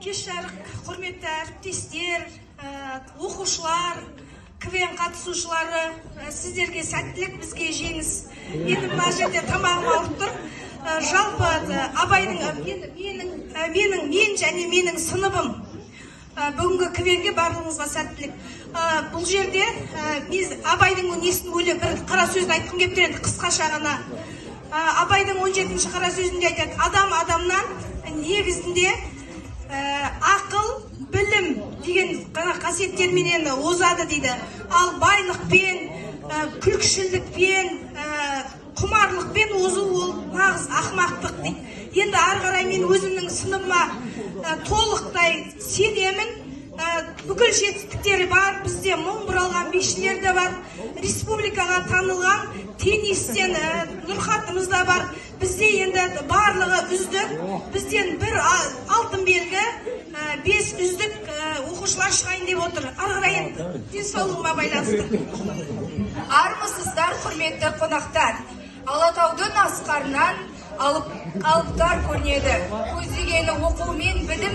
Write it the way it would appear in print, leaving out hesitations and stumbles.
Кеш жарық, құрметті әріптестер, оқушылар, КВН қатысушылары, сіздерге сәттілік, бізге жеңіс. Енді мына жерде тамағым ауырып тұр. Жалпы мен және менің сыныбым бүгінгі КВН-ге барлығыңызға сәттілік. Бұл жерде Абайдың несін өлі бір қара сөзін айтқым келіп тұр, енді қысқаша ғана. Абайдың 17-ші қара сөзінде айтады: адам адамнан негізінде ақыл, білім деген қасиеттерменен озады дейді. Ал байлықпен, күлкішілдікпен, құмарлықпен озу ол нағыз ақымақтық дейді. Енді ары қарай мен өзімнің сыныбыма толықтай сенемін. Бүкіл жетістіктері бар. Бізде мың бұралған бишілер де бар. Республикаға танылған теннистен Нұрхатымыз да бар. Бізде енді барлығы үздік. Бізден бір алтын белгі, 5 үздік оқушылар шығайын деп отыр. Ары қарай енді денсаулығыма байланысты. Армысыздар, құрметті қонақтар. Алатаудың асқарынан алыптар көрінеді. Көздегені оқу мен білім